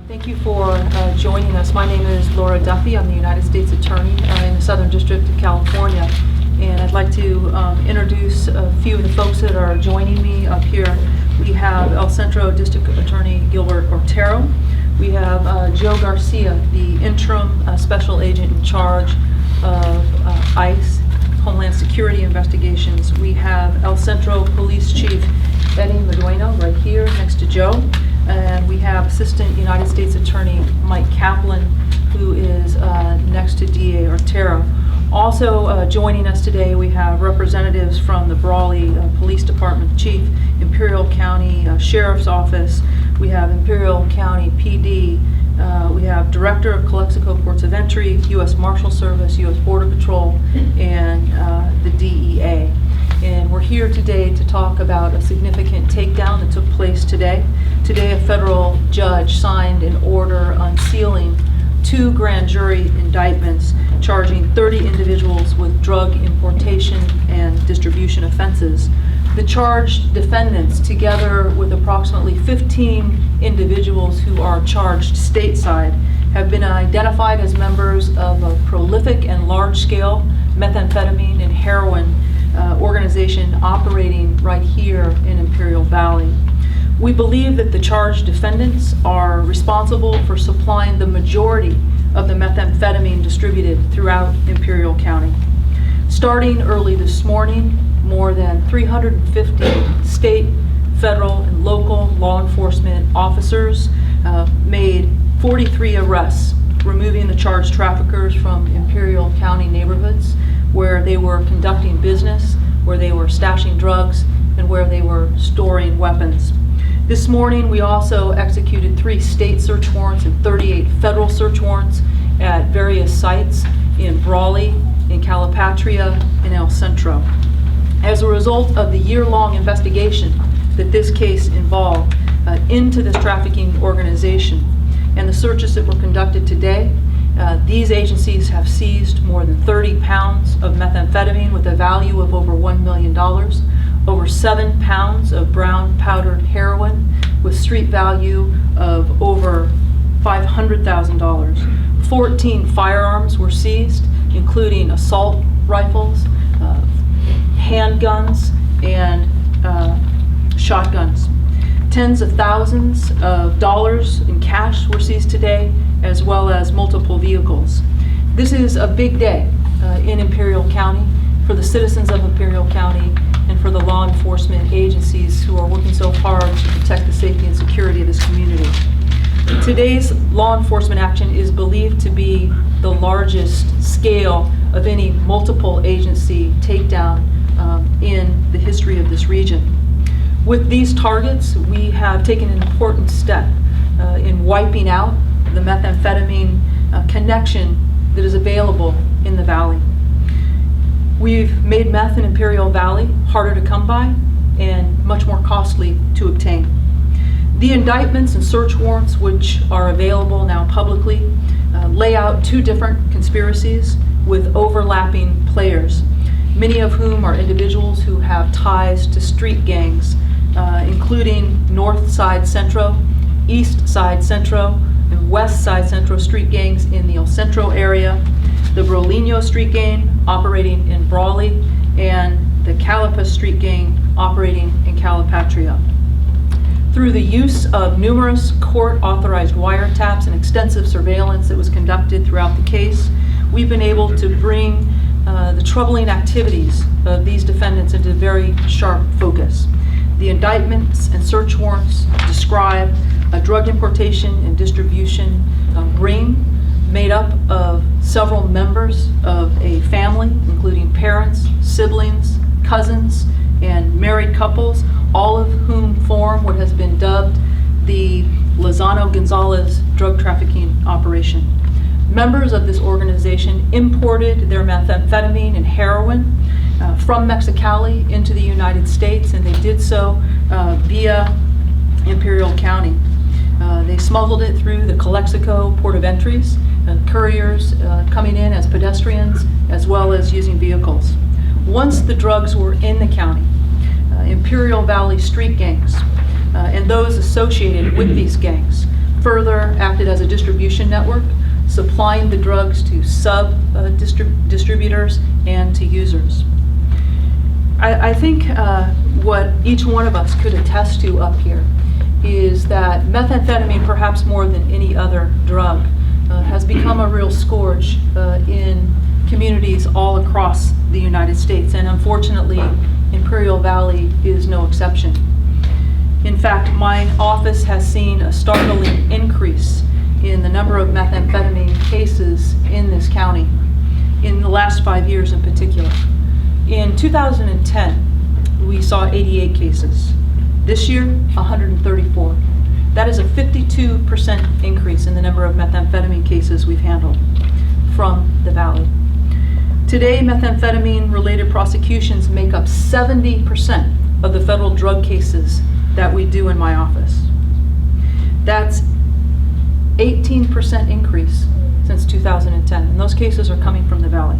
Thank you for joining us. My name is Laura Duffy. I'm the United States Attorney in the Southern District of California. And I'd like to introduce a few of the folks that are joining me up here. We have El Centro District Attorney Gilbert Otero. We have Joe Garcia, the interim special agent in charge of ICE, Homeland Security Investigations. We have El Centro Police Chief Eddie Medueno right here next to Joe. And we have Assistant United States Attorney Mike Kaplan, who is next to DA Otero. Also joining us today, we have representatives from the Brawley Police Department Chief, Imperial County Sheriff's Office. We have Imperial County PD. We have Director of Calexico Ports of Entry, U.S. Marshal Service, U.S. Border Patrol, and the DEA. And we're here today to talk about a significant takedown that took place today. Today, a federal judge signed an order unsealing 2 grand jury indictments charging 30 individuals with drug importation and distribution offenses. The charged defendants, together with approximately 15 individuals who are charged stateside, have been identified as members of a prolific and large-scale methamphetamine and heroin organization operating right here in Imperial Valley. We believe that the charged defendants are responsible for supplying the majority of the methamphetamine distributed throughout Imperial County. Starting early this morning, more than 350 state, federal, and local law enforcement officers made 43 arrests, removing the charged traffickers from Imperial County neighborhoods where they were conducting business, where they were stashing drugs, and where they were storing weapons. This morning, we also executed 3 state search warrants and 38 federal search warrants at various sites in Brawley, in Calipatria, and El Centro. As a result of the year-long investigation that this case involved into this trafficking organization and the searches that were conducted today, these agencies have seized more than 30 pounds of methamphetamine with a value of over $1 million, over 7 pounds of brown powdered heroin with street value of over $500,000. 14 firearms were seized, including assault rifles, handguns, and shotguns. Tens of thousands of dollars in cash were seized today, as well as multiple vehicles. This is a big day in Imperial County for the citizens of Imperial County and for the law enforcement agencies who are working so hard to protect the safety and security of this community. Today's law enforcement action is believed to be the largest scale of any multiple agency takedown in the history of this region. With these targets, we have taken an important step in wiping out the methamphetamine connection that is available in the valley. We've made meth in Imperial Valley harder to come by and much more costly to obtain. The indictments and search warrants, which are available now publicly, lay out 2 different conspiracies with overlapping players, many of whom are individuals who have ties to street gangs, including North Side Centro, East Side Centro, and West Side Centro street gangs in the El Centro area, the Brolino street gang operating in Brawley, and the Calipa street gang operating in Calipatria. Through the use of numerous court-authorized wiretaps and extensive surveillance that was conducted throughout the case, we've been able to bring the troubling activities of these defendants into very sharp focus. The indictments and search warrants describe a drug importation and distribution ring made up of several members of a family, including parents, siblings, cousins, and married couples, all of whom form what has been dubbed the Lozano-Gonzalez drug trafficking operation. Members of this organization imported their methamphetamine and heroin from Mexicali into the United States, and they did so via Imperial County. They smuggled it through the Calexico Port of Entries, couriers coming in as pedestrians, as well as using vehicles. Once the drugs were in the county, Imperial Valley street gangs and those associated with these gangs further acted as a distribution network, supplying the drugs to distributors and to users. I think what each one of us could attest to up here is that methamphetamine, perhaps more than any other drug, has become a real scourge in communities all across the United States, and unfortunately, Imperial Valley is no exception. In fact, my office has seen a startling increase in the number of methamphetamine cases in this county in the last 5 years in particular. In 2010, we saw 88 cases. This year, 134. That is a 52% increase in the number of methamphetamine cases we've handled from the Valley. Today, methamphetamine-related prosecutions make up 70% of the federal drug cases that we do in my office. That's 18% increase since 2010, and those cases are coming from the Valley.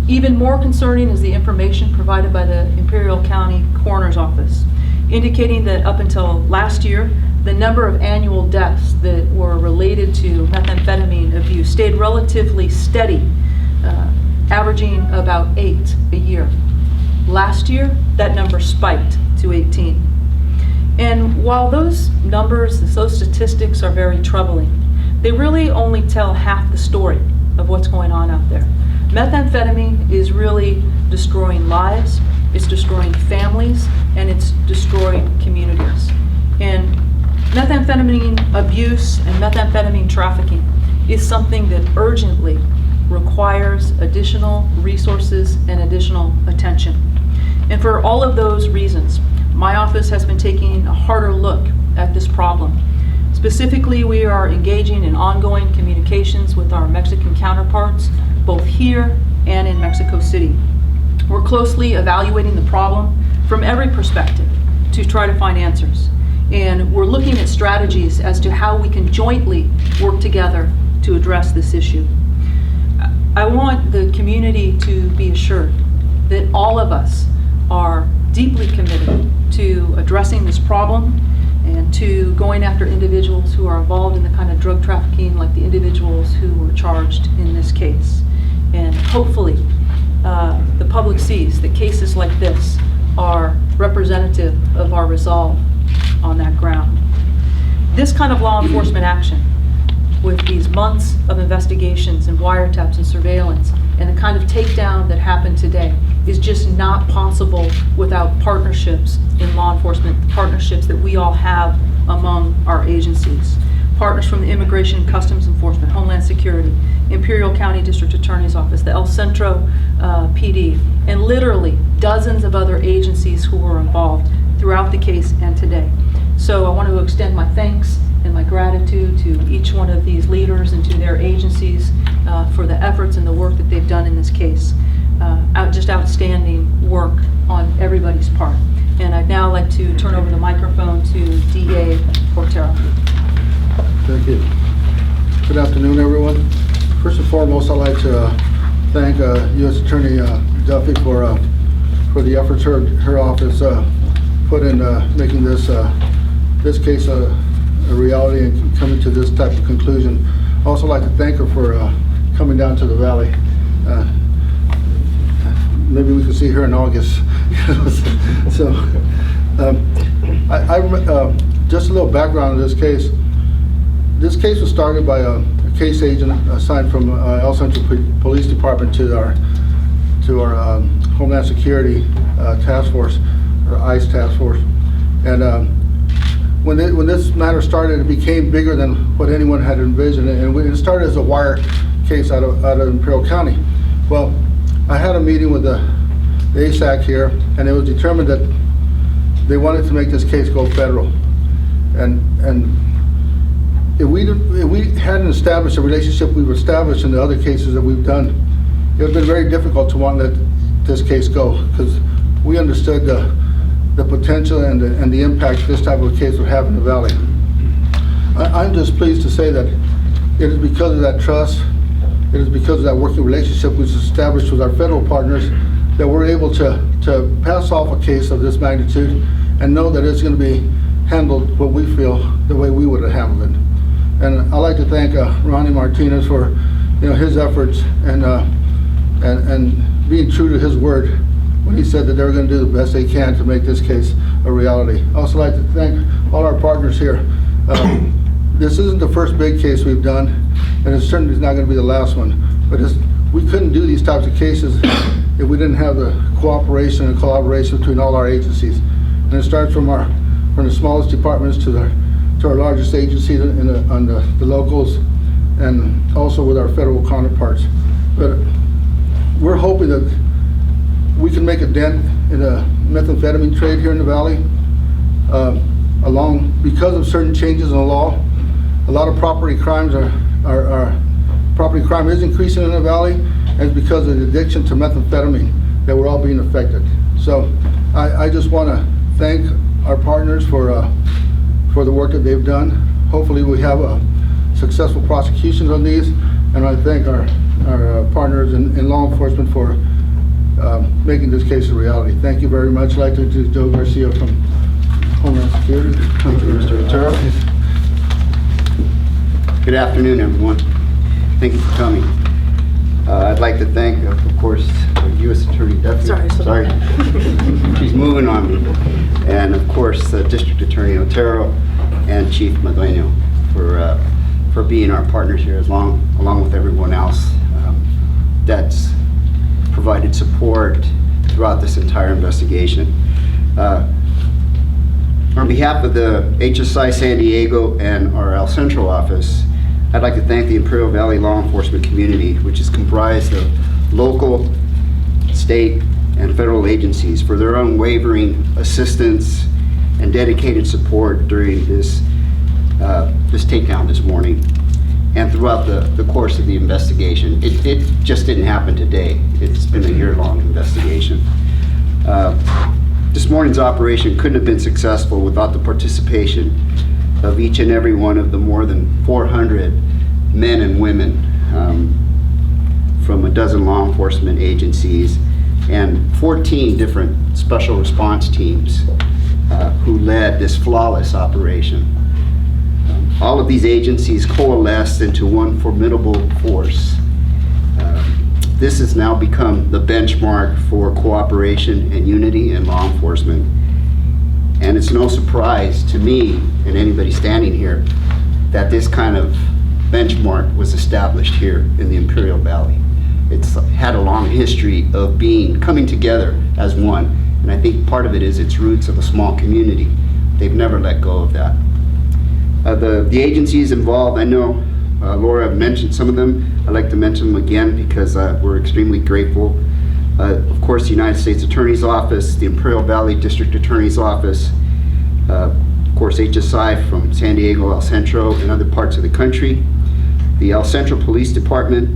Even more concerning is the information provided by the Imperial County Coroner's Office, indicating that up until last year, the number of annual deaths that were related to methamphetamine abuse stayed relatively steady, averaging about 8 a year. Last year, that number spiked to 18. And while those numbers, those statistics are very troubling, they really only tell half the story of what's going on out there. Methamphetamine is really destroying lives, it's destroying families, and it's destroying communities. And methamphetamine abuse and methamphetamine trafficking is something that urgently requires additional resources and additional attention. And for all of those reasons, my office has been taking a harder look at this problem. Specifically, we are engaging in ongoing communications with our Mexican counterparts, both here and in Mexico City. We're closely evaluating the problem from every perspective to try to find answers. And we're looking at strategies as to how we can jointly work together to address this issue. I want the community to be assured that all of us are deeply committed to addressing this problem and to going after individuals who are involved in the kind of drug trafficking like the individuals who were charged in this case. And hopefully the public sees that cases like this are representative of our resolve on that ground. This kind of law enforcement action, with these months of investigations and wiretaps and surveillance and the kind of takedown that happened today, is just not possible without partnerships in law enforcement, partnerships that we all have among our agencies. Partners from the Immigration and Customs Enforcement, Homeland Security, Imperial County District Attorney's Office, the El Centro PD, and literally dozens of other agencies who were involved throughout the case and today. So I want to extend my thanks and my gratitude to each one of these leaders and to their agencies for the efforts and the work that they've done in this case. Just outstanding work on everybody's part. And I'd now like to turn over the microphone to DA Portero. Thank you. Good afternoon, everyone. First and foremost, I'd like to thank U.S. Attorney Duffy for the efforts her office put in making this case a reality and coming to this type of conclusion. I'd also like to thank her for coming down to the Valley. Maybe we can see her in August. So, just a little background on this case. This case was started by a case agent assigned from El Centro Police Department to our Homeland Security Task Force, or ICE Task Force. And when this matter started, it became bigger than what anyone had envisioned. And it started as a wire case out of Imperial County. Well, I had a meeting with the ASAC here, and it was determined that they wanted to make this case go federal. And if we hadn't established a relationship we've established in the other cases that we've done, it would have been very difficult to want to let this case go, because we understood the potential and the impact this type of case would have in the Valley. I'm just pleased to say that it is because of that trust, it is because of that working relationship we've established with our federal partners that we're able to pass off a case of this magnitude and know that it's going to be handled what we feel the way we would have handled it. And I'd like to thank Ronnie Martinez for, his efforts and being true to his word when he said that they were going to do the best they can to make this case a reality. I also like to thank all our partners here. This isn't the first big case we've done, and it certainly is not going to be the last one. But we couldn't do these types of cases if we didn't have the cooperation and collaboration between all our agencies. And it starts from the smallest departments to our largest agencies on the locals, and also with our federal counterparts. But we're hoping that we can make a dent in the methamphetamine trade here in the Valley. Because of certain changes in the law, a lot of property crimes property crime is increasing in the Valley, and it's because of the addiction to methamphetamine that we're all being affected. So I just want to thank our partners for the work that they've done. Hopefully we have successful prosecutions on these, and I thank our partners in law enforcement for making this case a reality. Thank you very much. I'd like to introduce Joe Garcia from Homeland Security. Thank you, Mr. Otero. Good afternoon, everyone. Thank you for coming. I'd like to thank, of course, U.S. Attorney Duffy. Sorry. She's moving on me. And of course, District Attorney Otero and Chief Madueño for being our partners here, along with everyone else that's provided support throughout this entire investigation. On behalf of the HSI San Diego and our El Centro office, I'd like to thank the Imperial Valley law enforcement community, which is comprised of local, state, and federal agencies for their unwavering assistance and dedicated support during this takedown this morning and throughout the course of the investigation. It just didn't happen today. It's been a year-long investigation. This morning's operation couldn't have been successful without the participation of each and every one of the more than 400 men and women from a dozen law enforcement agencies and 14 different special response teams who led this flawless operation. All of these agencies coalesced into one formidable force. This has now become the benchmark for cooperation and unity in law enforcement. And it's no surprise to me and anybody standing here that this kind of benchmark was established here in the Imperial Valley. It's had a long history of coming together as one. And I think part of it is its roots of a small community. They've never let go of that. The agencies involved, I know Laura mentioned some of them. I'd like to mention them again because we're extremely grateful. Of course, the United States Attorney's Office, the Imperial Valley District Attorney's Office, of course, HSI from San Diego, El Centro, and other parts of the country, the El Centro Police Department,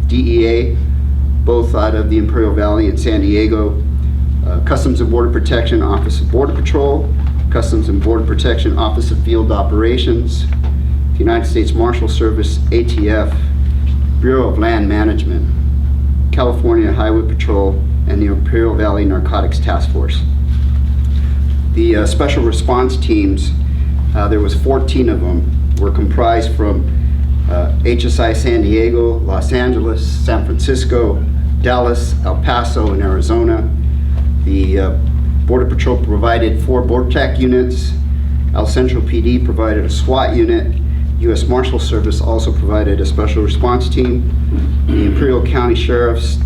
DEA, both out of the Imperial Valley and San Diego, Customs and Border Protection, Office of Border Patrol, Customs and Border Protection, Office of Field Operations, the United States Marshal Service, ATF, Bureau of Land Management, California Highway Patrol, and the Imperial Valley Narcotics Task Force. The special response teams, there was 14 of them, were comprised from HSI San Diego, Los Angeles, San Francisco, Dallas, El Paso, and Arizona. The Border Patrol provided 4 BORTAC units. El Centro PD provided a SWAT unit. U.S. Marshal Service also provided a special response team. The Imperial County Sheriffs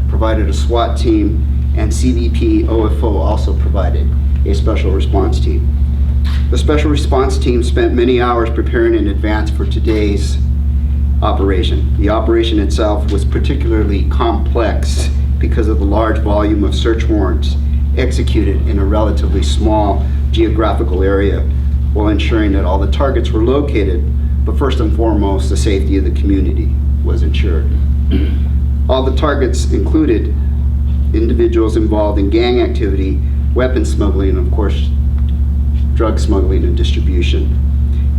provided a SWAT team, and CBP OFO also provided a special response team. The special response team spent many hours preparing in advance for today's operation. The operation itself was particularly complex because of the large volume of search warrants executed in a relatively small geographical area, while ensuring that all the targets were located, but first and foremost, the safety of the community was ensured. All the targets included individuals involved in gang activity, weapon smuggling, and of course, drug smuggling and distribution.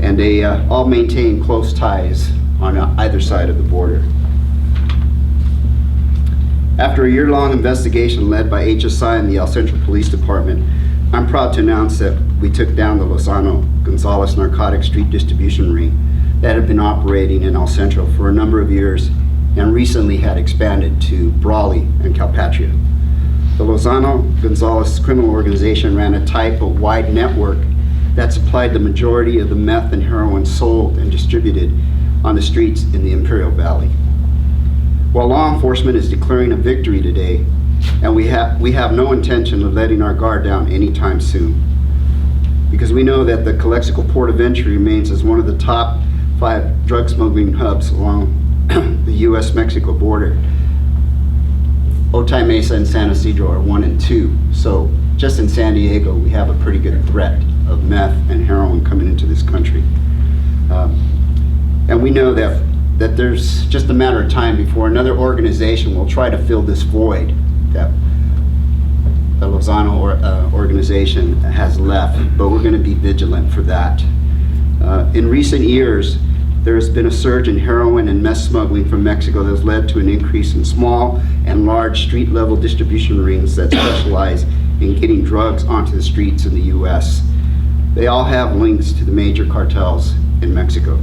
And they all maintain close ties on either side of the border. After a year-long investigation led by HSI and the El Centro Police Department, I'm proud to announce that we took down the Lozano Gonzalez narcotic street distribution ring that had been operating in El Centro for a number of years and recently had expanded to Brawley and Calpatria. The Lozano-Gonzalez criminal organization ran a type of wide network that supplied the majority of the meth and heroin sold and distributed on the streets in the Imperial Valley. While law enforcement is declaring a victory today, and we have no intention of letting our guard down anytime soon, because we know that the Calexico Port of Entry remains as one of the top 5 drug smuggling hubs along the U.S.-Mexico border. Otay Mesa and San Isidro are 1 and 2. So just in San Diego, we have a pretty good threat of meth and heroin coming into this country. And we know that there's just a matter of time before another organization will try to fill this void that the Lozano organization has left, but we're going to be vigilant for that. In recent years, there has been a surge in heroin and meth smuggling from Mexico that has led to an increase in small and large street-level distribution rings that specialize in getting drugs onto the streets in the U.S. They all have links to the major cartels in Mexico.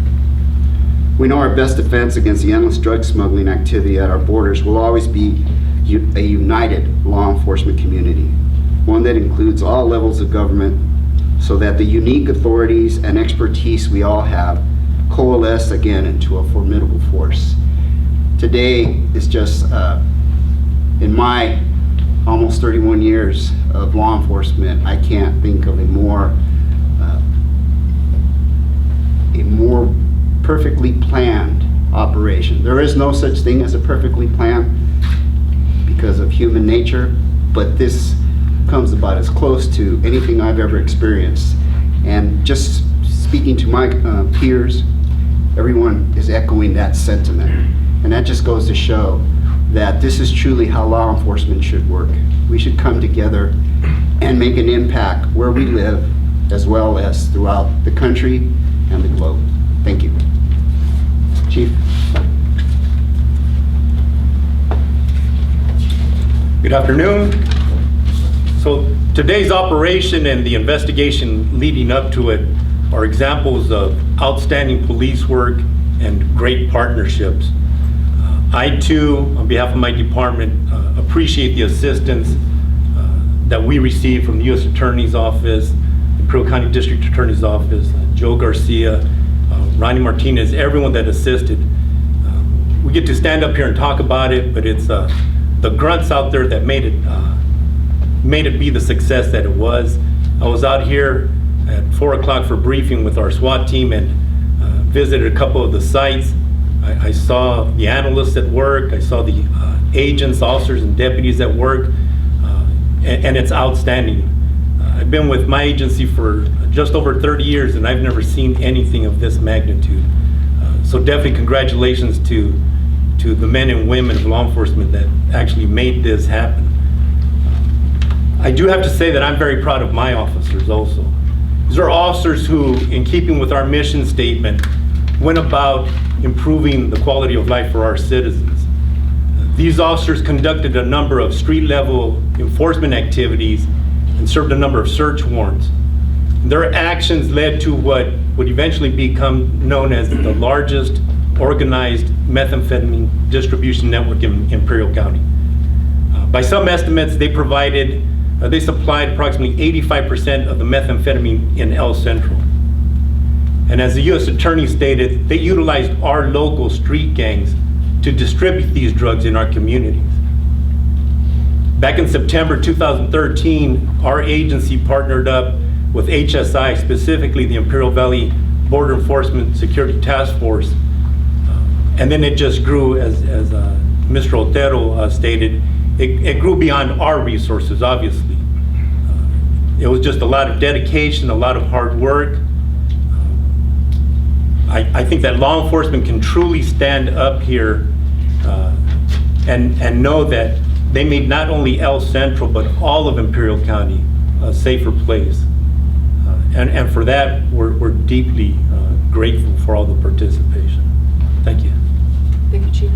We know our best defense against the endless drug smuggling activity at our borders will always be a united law enforcement community, one that includes all levels of government, so that the unique authorities and expertise we all have coalesce again into a formidable force. Today is just, in my almost 31 years of law enforcement, I can't think of a more perfectly planned operation. There is no such thing as a perfectly planned because of human nature, but this comes about as close to anything I've ever experienced. And just speaking to my peers, everyone is echoing that sentiment. And that just goes to show that this is truly how law enforcement should work. We should come together and make an impact where we live, as well as throughout the country and the globe. Thank you. Chief. Good afternoon. So today's operation and the investigation leading up to it are examples of outstanding police work and great partnerships. I too, on behalf of my department, appreciate the assistance that we receive from the U.S. Attorney's Office, Imperial County District Attorney's Office, Joe Garcia, Ronnie Martinez, everyone that assisted. We get to stand up here and talk about it, but it's the grunts out there that made it be the success that it was. I was out here at 4 o'clock for briefing with our SWAT team and visited a couple of the sites. I saw the analysts at work. I saw the agents, officers, and deputies at work, and it's outstanding. I've been with my agency for just over 30 years, and I've never seen anything of this magnitude. So definitely congratulations to the men and women of law enforcement that actually made this happen. I do have to say that I'm very proud of my officers also. These are officers who, in keeping with our mission statement, went about improving the quality of life for our citizens. These officers conducted a number of street-level enforcement activities and served a number of search warrants. Their actions led to what would eventually become known as the largest organized methamphetamine distribution network in Imperial County. By some estimates, they supplied approximately 85% of the methamphetamine in El Centro. And as the U.S. Attorney stated, they utilized our local street gangs to distribute these drugs in our communities. Back in September 2013, our agency partnered up with HSI, specifically the Imperial Valley Border Enforcement Security Task Force. And then it just grew, as Mr. Otero stated, it grew beyond our resources, obviously. It was just a lot of dedication, a lot of hard work. I think that law enforcement can truly stand up here and know that they made not only El Centro, but all of Imperial County a safer place. And for that, we're deeply grateful for all the participation. Thank you. Thank you, Chief.